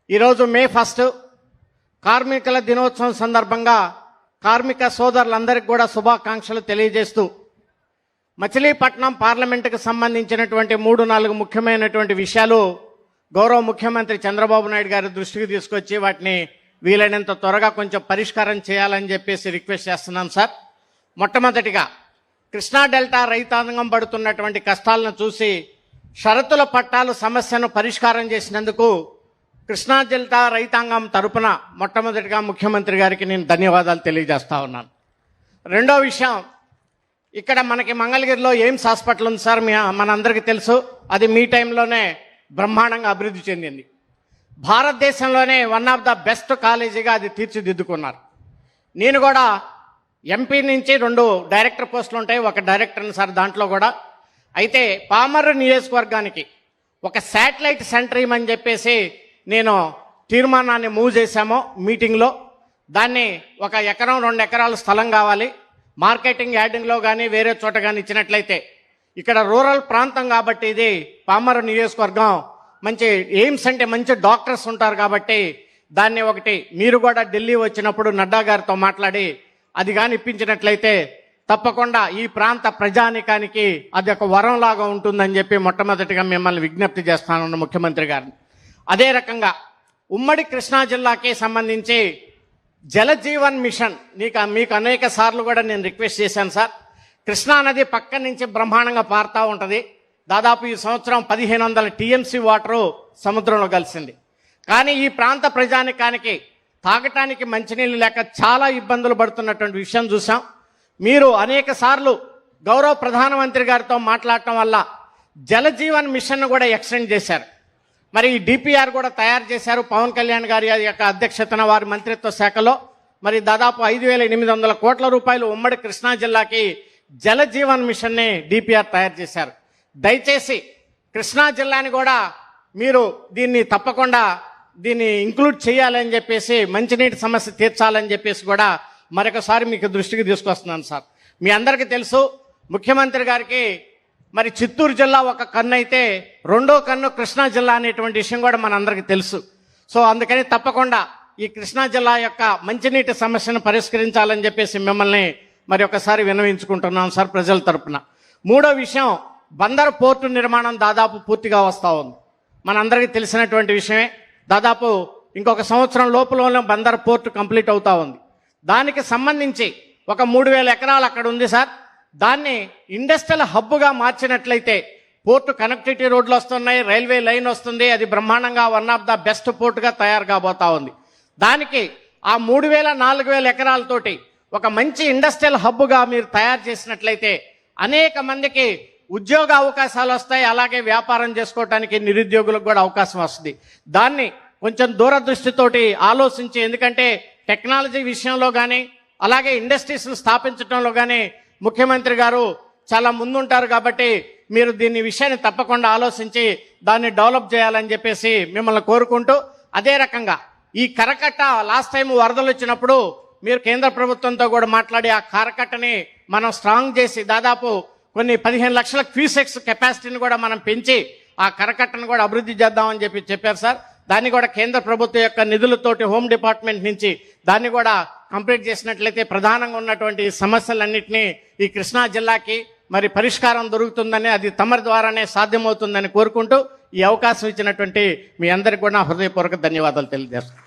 ఈరోజు మే 1 కార్మికుల దినోత్సవం సందర్భంగా కార్మిక సోదరులందరికీ కూడా శుభాకాంక్షలు తెలియజేస్తూ మచిలీపట్నం పార్లమెంటుకు సంబంధించినటువంటి 3-4 ముఖ్యమైనటువంటి విషయాలు గౌరవ ముఖ్యమంత్రి చంద్రబాబు నాయుడు గారి దృష్టికి తీసుకొచ్చి వాటిని వీలైనంత త్వరగా కొంచెం పరిష్కారం చేయాలని చెప్పేసి రిక్వెస్ట్ చేస్తున్నాం సార్. మొట్టమొదటిగా కృష్ణా డెల్టా రైతాంగం పడుతున్నటువంటి కష్టాలను చూసి షరతుల పట్టాలు సమస్యను పరిష్కారం చేసినందుకు కృష్ణా డెల్టా రైతాంగం తరపున మొట్టమొదటిగా ముఖ్యమంత్రి గారికి నేను ధన్యవాదాలు తెలియజేస్తా ఉన్నాను. రెండో విషయం, ఇక్కడ మనకి మంగళగిరిలో ఎయిమ్స్ హాస్పిటల్ ఉంది సార్, మనందరికీ తెలుసు. అది మీ టైంలోనే బ్రహ్మాండంగా అభివృద్ధి చెందింది. భారతదేశంలోనే వన్ ఆఫ్ ద బెస్ట్ కాలేజీగా అది తీర్చిదిద్దుకున్నారు. నేను కూడా ఎంపీ నుంచి 2 డైరెక్టర్ పోస్టులు ఉంటాయి, ఒక డైరెక్టర్ని సార్ దాంట్లో కూడా. అయితే పామర్రు నియోజకవర్గానికి ఒక శాటిలైట్ సెంటర్ ఇవ్వమని చెప్పేసి నేను తీర్మానాన్ని మూవ్ చేశాము మీటింగ్లో. దాన్ని 1 ఎకరం 2 ఎకరాల స్థలం కావాలి, మార్కెటింగ్ యార్డింగ్లో కానీ వేరే చోట కానీ ఇచ్చినట్లయితే, ఇక్కడ రూరల్ ప్రాంతం కాబట్టి ఇది పామర్రు నియోజకవర్గం, మంచి ఎయిమ్స్ అంటే మంచి డాక్టర్స్ ఉంటారు కాబట్టి దాన్ని ఒకటి మీరు కూడా ఢిల్లీ వచ్చినప్పుడు నడ్డా గారితో మాట్లాడి అది కానీ ఇప్పించినట్లయితే తప్పకుండా ఈ ప్రాంత ప్రజానికానికి అది ఒక వరంలాగా ఉంటుందని చెప్పి మొట్టమొదటిగా మిమ్మల్ని విజ్ఞప్తి చేస్తానన్న ముఖ్యమంత్రి గారిని. అదే రకంగా ఉమ్మడి కృష్ణా జిల్లాకి సంబంధించి జలజీవన్ మిషన్ మీకు అనేక సార్లు కూడా నేను రిక్వెస్ట్ చేశాను సార్. కృష్ణా నది పక్క నుంచి బ్రహ్మాండంగా పారుతూ ఉంటుంది. దాదాపు ఈ సంవత్సరం 1500 టీఎంసీ వాటరు సముద్రంలో కలిసింది. కానీ ఈ ప్రాంత ప్రజానికానికి తాగటానికి మంచినీళ్ళు లేక చాలా ఇబ్బందులు పడుతున్నటువంటి విషయం చూసాం. మీరు అనేక సార్లు గౌరవ ప్రధానమంత్రి గారితో మాట్లాడటం వల్ల జలజీవన్ మిషన్ను కూడా ఎక్స్టెండ్ చేశారు. మరి ఈ డిపిఆర్ కూడా తయారు చేశారు పవన్ కళ్యాణ్ గారి యొక్క అధ్యక్షతన వారి మంత్రిత్వ శాఖలో. మరి దాదాపు 5800 కోట్ల రూపాయలు ఉమ్మడి కృష్ణా జిల్లాకి జలజీవన్ మిషన్ని డిపిఆర్ తయారు చేశారు. దయచేసి కృష్ణా జిల్లాని కూడా మీరు తప్పకుండా దీన్ని ఇంక్లూడ్ చేయాలని చెప్పేసి, మంచినీటి సమస్య తీర్చాలని చెప్పేసి కూడా మరొకసారి మీకు దృష్టికి తీసుకొస్తున్నాను సార్. మీ అందరికీ తెలుసు, ముఖ్యమంత్రి గారికి మరి చిత్తూరు జిల్లా ఒక కన్ను అయితే రెండో కన్ను కృష్ణా జిల్లా అనేటువంటి విషయం కూడా మనందరికీ తెలుసు. సో అందుకని తప్పకుండా ఈ కృష్ణా జిల్లా యొక్క మంచినీటి సమస్యను పరిష్కరించాలని చెప్పేసి మిమ్మల్ని మరి ఒకసారి విన్నవించుకుంటున్నాం సార్ ప్రజల తరపున. మూడో విషయం, బందర్ పోర్టు నిర్మాణం దాదాపు పూర్తిగా వస్తూ ఉంది. మనందరికీ తెలిసినటువంటి విషయమే. దాదాపు ఇంకొక సంవత్సరం లోపలనే బందర్ పోర్టు కంప్లీట్ అవుతా ఉంది. దానికి సంబంధించి ఒక 3000 ఎకరాలు అక్కడ ఉంది సార్. దాన్ని ఇండస్ట్రియల్ హబ్గా మార్చినట్లయితే పోర్టు కనెక్టివిటీ రోడ్లు వస్తున్నాయి, రైల్వే లైన్ వస్తుంది. అది బ్రహ్మాండంగా వన్ ఆఫ్ ద బెస్ట్ పోర్టుగా తయారు కాబోతా ఉంది. దానికి ఆ 3000-4000 ఎకరాలతోటి ఒక మంచి ఇండస్ట్రియల్ హబ్గా మీరు తయారు చేసినట్లయితే అనేక మందికి ఉద్యోగ అవకాశాలు వస్తాయి, అలాగే వ్యాపారం చేసుకోవటానికి నిరుద్యోగులకు కూడా అవకాశం వస్తుంది. దాన్ని కొంచెం దూరదృష్టితోటి ఆలోచించి, ఎందుకంటే టెక్నాలజీ విషయంలో కానీ అలాగే ఇండస్ట్రీస్ను స్థాపించడంలో కానీ ముఖ్యమంత్రి గారు చాలా ముందుంటారు కాబట్టి మీరు విషయాన్ని తప్పకుండా ఆలోచించి దాన్ని డెవలప్ చేయాలని చెప్పేసి మిమ్మల్ని కోరుకుంటూ, అదే రకంగా ఈ కరకట్ట లాస్ట్ టైం వరదలు వచ్చినప్పుడు మీరు కేంద్ర ప్రభుత్వంతో కూడా మాట్లాడి ఆ కరకట్టని మనం స్ట్రాంగ్ చేసి దాదాపు కొన్ని 15 లక్షల క్యూసెక్స్ కెపాసిటీని కూడా మనం పెంచి ఆ కరకట్టను కూడా అభివృద్ధి చేద్దామని చెప్పారు సార్. దాన్ని కూడా కేంద్ర ప్రభుత్వం యొక్క నిధులతోటి హోమ్ డిపార్ట్మెంట్ నుంచి దాన్ని కూడా కంప్లీట్ చేసినట్లయితే ప్రధానంగా ఉన్నటువంటి సమస్యలన్నింటినీ ఈ కృష్ణా జిల్లాకి మరి పరిష్కారం దొరుకుతుందని, అది తమరి ద్వారానే సాధ్యమవుతుందని కోరుకుంటూ ఈ అవకాశం ఇచ్చినటువంటి మీ అందరికీ కూడా హృదయపూర్వక ధన్యవాదాలు తెలియజేస్తాను.